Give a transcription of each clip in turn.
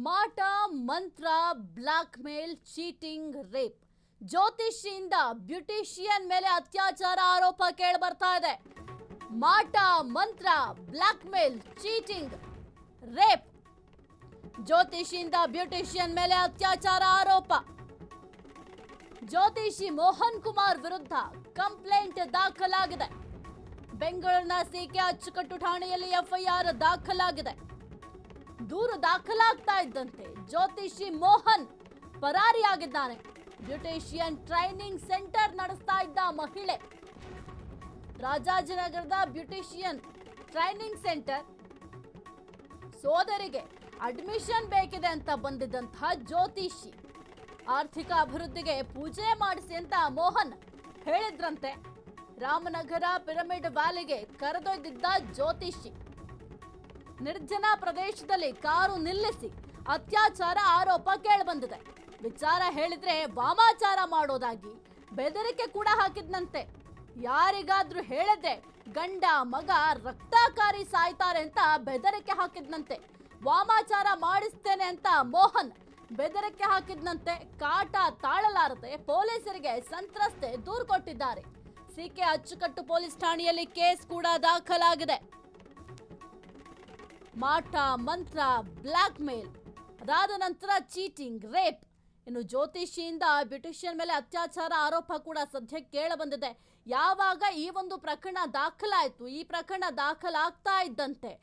ಮಾಟ ಮಂತ್ರ black mail cheating rape ಜ್ಯೋತಿಷಿಯಿಂದ beautician ಮೇಲೆ ಅತ್ಯಾಚಾರ ಆರೋಪ ಕೇಳಿ ಬರ್ತಾ ಇದೆ. ಮಾಟ ಮಂತ್ರ black mail cheating rape ಜ್ಯೋತಿಷಿಯಿಂದ beautician ಮೇಲೆ ಅತ್ಯಾಚಾರ ಆರೋಪ. ಜ್ಯೋತಿಷಿ ಮೋಹನ್ ಕುಮಾರ್ ವಿರುದ್ಧ ಕಂಪ್ಲೇಂಟ್ ದಾಖಲಾಗಿದೆ. ಬೆಂಗಳೂರಿನ ಸಿಕೆ ಅಚ್ಚುಕಟ್ಟು ಠಾಣೆಯಲ್ಲಿ ಎಫ್ಐಆರ್ ದಾಖಲಾಗಿದೆ. ದೂರು ದಾಖಲಾಗ್ತಾ ಇದ್ದಂತೆ ಜ್ಯೋತಿಷಿ ಮೋಹನ್ ಪರಾರಿಯಾಗಿದ್ದಾನೆ. ಬ್ಯೂಟಿಷಿಯನ್ ಟ್ರೈನಿಂಗ್ ಸೆಂಟರ್ ನಡೆಸ್ತಾ ಇದ್ದ ಮಹಿಳೆ. ರಾಜಾಜಿನಗರದ ಬ್ಯೂಟಿಷಿಯನ್ ಟ್ರೈನಿಂಗ್ ಸೆಂಟರ್ ಸೋದರಿಗೆ ಅಡ್ಮಿಷನ್ ಬೇಕಿದೆ ಅಂತ ಬಂದಿದ್ದಂತಹ ಜ್ಯೋತಿಷಿ ಆರ್ಥಿಕ ಅಭಿವೃದ್ಧಿಗೆ ಪೂಜೆ ಮಾಡಿಸಿ ಅಂತ ಮೋಹನ್ ಹೇಳಿದ್ರಂತೆ. ರಾಮನಗರ ಪಿರಮಿಡ್ ವ್ಯಾಲಿಗೆ ಕರೆದೊಯ್ದಿದ್ದ ಜ್ಯೋತಿಷಿ ನಿರ್ಜನ ಪ್ರದೇಶದಲ್ಲಿ ಕಾರು ನಿಲ್ಲಿಸಿ ಅತ್ಯಾಚಾರ ಆರೋಪ ಕೇಳಿಬಂದಿದೆ. ವಿಚಾರ ಹೇಳಿದ್ರೆ ವಾಮಾಚಾರ ಮಾಡೋದಾಗಿ ಬೆದರಿಕೆ ಕೂಡ ಹಾಕಿದ್ನಂತೆ. ಯಾರಿಗಾದ್ರೂ ಹೇಳಿದ್ರೆ ಗಂಡ ಮಗ ರಕ್ತಕಾರಿ ಸಾಯ್ತಾರೆ ಅಂತ ಬೆದರಿಕೆ ಹಾಕಿದ್ನಂತೆ. ವಾಮಾಚಾರ ಮಾಡಿಸ್ತೇನೆ ಅಂತ ಮೋಹನ್ ಬೆದರಿಕೆ ಹಾಕಿದ್ನಂತೆ. ಕಾಟ ತಾಳಲಾರದೆ ಪೊಲೀಸರಿಗೆ ಸಂತ್ರಸ್ತೆ ದೂರು ಕೊಟ್ಟಿದ್ದಾರೆ. ಸಿಕೆ ಅಚ್ಚುಕಟ್ಟು ಪೊಲೀಸ್ ಠಾಣೆಯಲ್ಲಿ ಕೇಸ್ ಕೂಡ ದಾಖಲಾಗಿದೆ. ಮಾಟ ಮಂತ್ರ ಬ್ಲಾಕ್ ಮೇಲ್, ಅದಾದ ನಂತರ ಚೀಟಿಂಗ್, ರೇಪ್, ಇನ್ನು ಜ್ಯೋತಿಷಿಯಿಂದ ಬ್ಯೂಟಿಷಿಯನ್ ಮೇಲೆ ಅತ್ಯಾಚಾರ ಆರೋಪ ಕೂಡ ಸದ್ಯಕ್ಕೆ ಕೇಳಬಂದಿದೆ. ಯಾವಾಗ ಈ ಒಂದು ಪ್ರಕರಣ ದಾಖಲಾಯಿತು, ಈ ಪ್ರಕರಣ ದಾಖಲಾಗ್ತಾ ಇದ್ದಂತೆ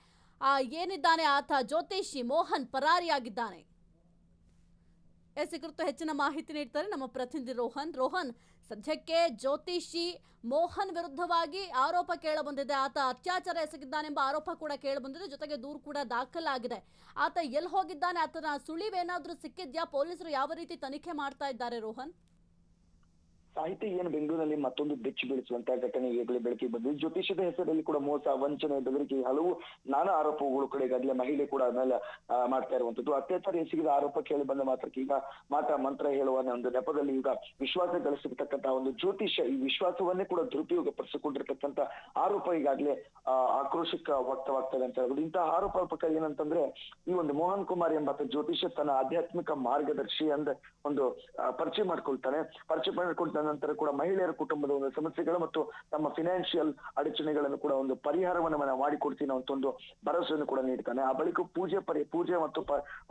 ಏನಿದ್ದಾನೆ ಆತ ಜ್ಯೋತಿಷಿ ಮೋಹನ್ ಪರಾರಿಯಾಗಿದ್ದಾನೆ. ಈ ಕುರಿತು ಹೆಚ್ಚಿನ ಮಾಹಿತಿ ನೀಡ್ತಾರೆ ನಮ್ಮ ಪ್ರತಿನಿಧಿ ರೋಹನ್. ಸದ್ಯಕ್ಕೆ ಜ್ಯೋತಿಷಿ ಮೋಹನ್ ವಿರುದ್ಧವಾಗಿ ಆರೋಪ ಕೇಳಬಂದಿದೆ. ಆತ ಅತ್ಯಾಚಾರ ಎಸಗಿದ್ದಾನೆಂಬ ಆರೋಪ ಕೂಡ ಕೇಳಬಂದಿದೆ. ಜೊತೆಗೆ ದೂರು ಕೂಡ ದಾಖಲಾಗಿದೆ. ಆತ ಎಲ್ಲಿ ಹೋಗಿದ್ದಾನೆ, ಆತನ ಸುಳಿವೇನಾದ್ರೂ ಸಿಕ್ಕಿದ್ಯಾ? ಪೊಲೀಸರು ಯಾವ ರೀತಿ ತನಿಖೆ ಮಾಡ್ತಾ ಇದ್ದಾರೆ ರೋಹನ್? ಸಾಹಿತ್ಯ ಏನು ಬೆಂಗಳೂರಿನಲ್ಲಿ ಮತ್ತೊಂದು ಬೆಚ್ಚಿ ಬೀಳಿಸುವಂತ ಘಟನೆ ಈಗಲೇ ಬೆಳಕಿಗೆ ಬಂದಿದೆ. ಜ್ಯೋತಿಷದ ಹೆಸರಲ್ಲಿ ಕೂಡ ಮೋಸ, ವಂಚನೆ, ಬೆದರಿಕೆ ಹಲವು ನಾನಾ ಆರೋಪಗಳು ಕೂಡ ಈಗಾಗಲೇ ಮಹಿಳೆ ಕೂಡ ಅದನ್ನೆಲ್ಲ ಮಾಡ್ತಾ ಇರುವಂತದ್ದು. ಅತ್ಯಾಚಾರ ಎಸಗಿದ ಆರೋಪ ಕೇಳಿ ಬಂದ ಮಾತ್ರಕ್ಕೆ ಈಗ ಮಾಟ ಮಂತ್ರ ಹೇಳುವ ಒಂದು ನೆಪದಲ್ಲಿ ಈಗ ವಿಶ್ವಾಸ ಗಳಿಸಿರ್ತಕ್ಕಂತಹ ಒಂದು ಜ್ಯೋತಿಷ ಈ ವಿಶ್ವಾಸವನ್ನೇ ಕೂಡ ದುರುಪಯೋಗ ಪಡಿಸಿಕೊಂಡಿರ್ತಕ್ಕಂಥ ಆರೋಪ ಈಗಾಗಲೇ ಆಕ್ರೋಶಕ್ಕೆ ವ್ಯಕ್ತವಾಗ್ತದೆ ಅಂತ ಹೇಳ್ಬೋದು. ಇಂತಹ ಆರೋಪ ಪ್ರಕಾರ ಏನಂತಂದ್ರೆ ಈ ಒಂದು ಮೋಹನ್ ಕುಮಾರ್ ಎಂಬ ಜ್ಯೋತಿಷ ತನ್ನ ಆಧ್ಯಾತ್ಮಿಕ ಮಾರ್ಗದರ್ಶಿ ಅಂದ್ರೆ ಒಂದು ಪರಿಚಯ ಮಾಡ್ಕೊಳ್ತಾನೆ. ಪರಿಚಯ ಮಾಡಿಕೊಂಡ ನಂತರ ಕೂಡ ಮಹಿಳೆಯರ ಕುಟುಂಬದ ಒಂದು ಸಮಸ್ಯೆಗಳು ಮತ್ತು ತಮ್ಮ ಫಿನಾನ್ಷಿಯಲ್ ಅಡಚಣೆಗಳನ್ನು ಕೂಡ ಒಂದು ಪರಿಹಾರವನ್ನು ಮಾಡಿಕೊಡ್ತೀನಿ ಅಂತ ಒಂದು ಭರವಸೆಯನ್ನು ಕೂಡ ನೀಡ್ತಾನೆ. ಆ ಬಳಿಕ ಪೂಜೆ ಮತ್ತು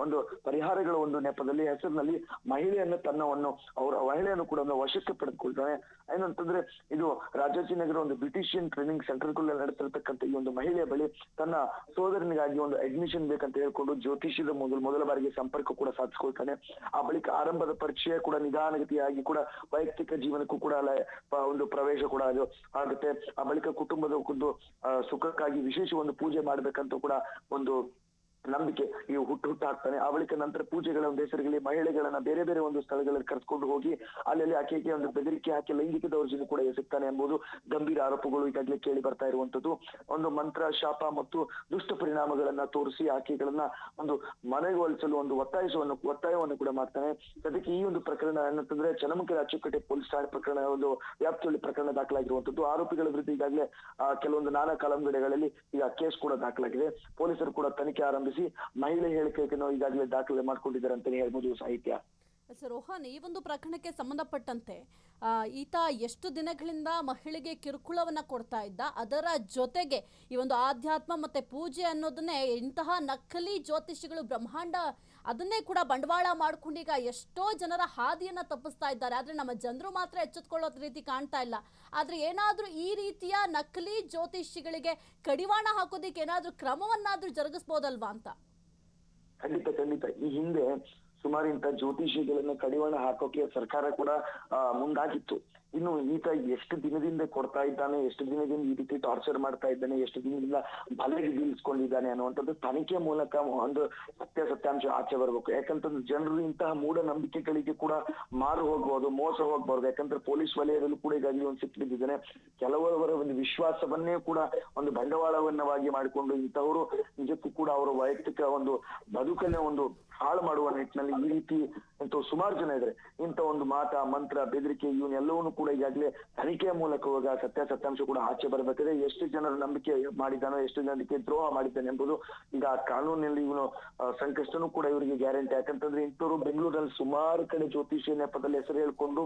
ಒಂದು ಪರಿಹಾರಗಳ ಒಂದು ನೆಪದಲ್ಲಿ ಹೆಸರಿನಲ್ಲಿ ಮಹಿಳೆಯನ್ನು ಅವರ ಮಹಿಳೆಯನ್ನು ಕೂಡ ಒಂದು ವಶಕ್ಕೆ ಪಡೆದುಕೊಳ್ತಾನೆ. ಏನಂತಂದ್ರೆ ಇದು ರಾಜಾಜಿನಗರ ಒಂದು ಬ್ಯೂಟಿಷಿಯನ್ ಟ್ರೈನಿಂಗ್ ಸೆಂಟರ್ಗಳಲ್ಲಿ ನಡೆಸಿರ್ತಕ್ಕಂಥ ಈ ಒಂದು ಮಹಿಳೆಯ ಬಳಿ ತನ್ನ ಸೋದರನಿಗಾಗಿ ಒಂದು ಅಡ್ಮಿಷನ್ ಬೇಕಂತ ಹೇಳ್ಕೊಂಡು ಜ್ಯೋತಿಷದ ಮೊದಲ ಬಾರಿಗೆ ಸಂಪರ್ಕ ಕೂಡ ಸಾಧಿಸ್ಕೊಳ್ತಾನೆ. ಆ ಬಳಿಕ ಆರಂಭದ ಪರಿಚಯ ಕೂಡ ನಿಧಾನಗತಿಯಾಗಿ ಕೂಡ ವೈಯಕ್ತಿಕ ಜೀವನಕ್ಕೂ ಕೂಡ ಒಂದು ಪ್ರವೇಶ ಕೂಡ ಅದು ಆಗುತ್ತೆ. ಆ ಬಳಿಕ ಕುಟುಂಬದ ಒಂದು ಸುಖಕ್ಕಾಗಿ ವಿಶೇಷ ಒಂದು ಪೂಜೆ ಮಾಡ್ಬೇಕಂತ ಕೂಡ ಒಂದು ನಂಬಿಕೆ ಈ ಹುಟ್ಟು ಹಾಕ್ತಾನೆ. ಆ ಬಳಿಕ ನಂತರ ಪೂಜೆಗಳ ಒಂದು ಹೆಸರುಗಳಲ್ಲಿ ಮಹಿಳೆಗಳನ್ನ ಬೇರೆ ಬೇರೆ ಒಂದು ಸ್ಥಳಗಳಲ್ಲಿ ಕರೆದುಕೊಂಡು ಹೋಗಿ ಅಲ್ಲಿ ಆಕೆಗೆ ಒಂದು ಬೆದರಿಕೆ ಹಾಕಿ ಲೈಂಗಿಕ ದೌರ್ಜನ್ಯ ಕೂಡ ಎಸಗ್ತಾನೆ ಎಂಬುದು ಗಂಭೀರ ಆರೋಪಗಳು ಈಗಾಗಲೇ ಕೇಳಿ ಬರ್ತಾ ಇರುವಂತದ್ದು. ಒಂದು ಮಂತ್ರ, ಶಾಪ ಮತ್ತು ದುಷ್ಟ ಪರಿಣಾಮಗಳನ್ನ ತೋರಿಸಿ ಆಕೆಗಳನ್ನ ಒಂದು ಮನೆಗೊಳಿಸಲು ಒಂದು ಒತ್ತಾಯವನ್ನು ಕೂಡ ಮಾಡ್ತಾನೆ. ಅದಕ್ಕೆ ಈ ಒಂದು ಪ್ರಕರಣ ಏನಂತಂದ್ರೆ ಚನ್ನಮಕರ ಅಚ್ಚುಕಟ್ಟೆ ಪೊಲೀಸ್ ಠಾಣೆ ಪ್ರಕರಣ ಒಂದು ವ್ಯಾಪ್ತಿಯಲ್ಲಿ ಪ್ರಕರಣ ದಾಖಲಾಗಿರುವಂತದ್ದು. ಆರೋಪಿಗಳ ವಿರುದ್ಧ ಈಗಾಗಲೇ ಕೆಲವೊಂದು ನಾನಾ ಕಾಲಂಗಡೆಗಳಲ್ಲಿ ಈಗ ಕೇಸ್ ಕೂಡ ದಾಖಲಾಗಿದೆ. ಪೊಲೀಸರು ಕೂಡ ತನಿಖೆ ಆರಂಭಿಸಿ ಮಹಿಳೆ ಹೇಳಿಕೆಯನ್ನು ಈಗಾಗಲೇ ದಾಖಲೆ ಮಾಡ್ಕೊಂಡಿದ್ದಾರೆ ಅಂತಾನೆ ಹೇಳ್ಬೋದು ಸಾಹಿತ್ಯ. ರೋಹನ್, ಈ ಒಂದು ಪ್ರಕರಣಕ್ಕೆ ಸಂಬಂಧಪಟ್ಟಂತೆ ಈತ ಎಷ್ಟು ದಿನಗಳಿಂದ ಮಹಿಳೆಗೆ ಕಿರುಕುಳವನ್ನ ಕೊಡ್ತಾ ಇದ್ದ, ಅದರ ಜೊತೆಗೆ ಈ ಒಂದು ಆಧ್ಯಾತ್ಮ ಮತ್ತೆ ಪೂಜೆ ಅನ್ನೋದನ್ನೇ ಇಂತಹ ನಕಲಿ ಜ್ಯೋತಿಷಿಗಳು ಬ್ರಹ್ಮಾಂಡ ಅದನ್ನೇ ಕೂಡ ಬಂಡವಾಳ ಮಾಡ್ಕೊಂಡು ಈಗ ಎಷ್ಟೋ ಜನರ ಹಾದಿಯನ್ನ ತಪ್ಪಿಸ್ತಾ ಇದ್ದಾರೆ. ಆದ್ರೆ ನಮ್ಮ ಜನರು ಮಾತ್ರ ಎಚ್ಚೆತ್ಕೊಳ್ಳೋ ರೀತಿ ಕಾಣ್ತಾ ಇಲ್ಲ. ಆದ್ರೆ ಏನಾದ್ರೂ ಈ ರೀತಿಯ ನಕಲಿ ಜ್ಯೋತಿಷಿಗಳಿಗೆ ಕಡಿವಾಣ ಹಾಕೋದಿಕ್ಕೆ ಏನಾದ್ರೂ ಕ್ರಮವನ್ನಾದ್ರೂ ಜರುಗಿಸಬಹುದಲ್ವಾ ಅಂತ? ಖಂಡಿತ ಈ ಹಿಂದೆ ಸುಮಾರು ಇಂಥ ಜ್ಯೋತಿಷಿಗಳನ್ನು ಕಡಿವಾಣ ಹಾಕೋಕೆ ಸರ್ಕಾರ ಕೂಡ ಮುಂದಾಗಿತ್ತು. ಇನ್ನು ಈತ ಎಷ್ಟು ದಿನದಿಂದ ಕೊಡ್ತಾ ಇದ್ದಾನೆ, ಎಷ್ಟು ದಿನದಿಂದ ಈ ರೀತಿ ಟಾರ್ಚರ್ ಮಾಡ್ತಾ ಇದ್ದಾನೆ, ಎಷ್ಟು ದಿನದಿಂದ ಬಲೆಗೆ ಬೀಳಿಸ್ಕೊಂಡಿದ್ದಾನೆ ಅನ್ನುವಂಥದ್ದು ತನಿಖೆ ಮೂಲಕ ಒಂದು ಸತ್ಯಾಂಶ ಆಚೆ ಬರ್ಬೇಕು. ಯಾಕಂತಂದ್ರೆ ಜನರು ಇಂತಹ ಮೂಢನಂಬಿಕೆಗಳಿಗೆ ಕೂಡ ಮಾರು ಹೋಗ್ಬೋದು, ಮೋಸ ಹೋಗ್ಬಾರ್ದು. ಯಾಕಂದ್ರೆ ಪೊಲೀಸ್ ವಲಯದಲ್ಲೂ ಕೂಡ ಈಗಾಗಲೇ ಒಂದು ಸಿಕ್ಕಿಬಿದ್ದಿದ್ದಾನೆ. ಕೆಲವರ ಒಂದು ವಿಶ್ವಾಸವನ್ನೇ ಕೂಡ ಒಂದು ಬಂಡವಾಳವನ್ನವಾಗಿ ಮಾಡಿಕೊಂಡು ಇಂಥವರು ನಿಜಕ್ಕೂ ಕೂಡ ಅವರ ವೈಯಕ್ತಿಕ ಒಂದು ಬದುಕನ್ನೇ ಒಂದು ಹಾಳು ಮಾಡುವ ನಿಟ್ಟಿನಲ್ಲಿ ಈ ರೀತಿ ಇಂಥ ಸುಮಾರು ಜನ ಇದ್ದಾರೆ. ಇಂಥ ಒಂದು ಮಾಟ ಮಂತ್ರ ಬೆದರಿಕೆ ಇವನ್ನೆಲ್ಲವನ್ನೂ ಕೂಡ ಈಗಾಗಲೇ ತನಿಖೆಯ ಮೂಲಕ ಇವಾಗ ಸತ್ಯಾಂಶ ಕೂಡ ಆಚೆ ಬರಬೇಕಾದ್ರೆ ಎಷ್ಟು ಜನರು ನಂಬಿಕೆ ಮಾಡಿದ್ದಾನೋ, ಎಷ್ಟು ಜನಕ್ಕೆ ದ್ರೋಹ ಮಾಡಿದ್ದಾನೆ ಎಂಬುದು ಈಗ ಕಾನೂನಿನಲ್ಲಿ ಇವನು ಸಂಕಷ್ಟನೂ ಕೂಡ ಇವರಿಗೆ ಗ್ಯಾರಂಟಿ. ಯಾಕಂತಂದ್ರೆ ಇಂಥವ್ರು ಬೆಂಗಳೂರಲ್ಲಿ ಸುಮಾರು ಕಡೆ ಜ್ಯೋತಿಷ್ಯ ನೆಪದಲ್ಲಿ ಹೆಸರು ಹೇಳ್ಕೊಂಡು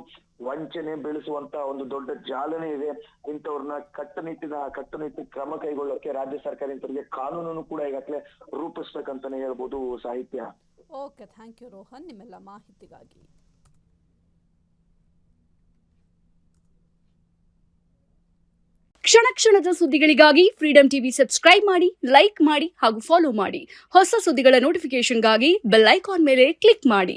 ವಂಚನೆ ಬೆಳೆಸುವಂತ ಒಂದು ದೊಡ್ಡ ಜಾಲನೆ ಇದೆ. ಇಂಥವ್ರನ್ನ ಕಟ್ಟುನಿಟ್ಟಿನ ಕ್ರಮ ಕೈಗೊಳ್ಳೋಕೆ ರಾಜ್ಯ ಸರ್ಕಾರ ಇಂಥವ್ರಿಗೆ ಕಾನೂನನ್ನು ಕೂಡ ಈಗಾಗಲೇ ರೂಪಿಸ್ಬೇಕಂತಾನೆ ಹೇಳ್ಬೋದು ಸಾಹಿತ್ಯ. ಓಕೆ, ಥ್ಯಾಂಕ್ ಯು ರೋಹನ್ ನಿಮ್ಮೆಲ್ಲ ಮಾಹಿತಿಗಾಗಿ. ಕ್ಷಣ ಕ್ಷಣದ ಸುದ್ದಿಗಳಿಗಾಗಿ ಫ್ರೀಡಂ ಟಿವಿ ಸಬ್ಸ್ಕ್ರೈಬ್ ಮಾಡಿ, ಲೈಕ್ ಮಾಡಿ ಹಾಗೂ ಫಾಲೋ ಮಾಡಿ. ಹೊಸ ಸುದ್ದಿಗಳ ನೋಟಿಫಿಕೇಶನ್ಗಾಗಿ ಬೆಲ್ ಐಕಾನ್ ಮೇಲೆ ಕ್ಲಿಕ್ ಮಾಡಿ.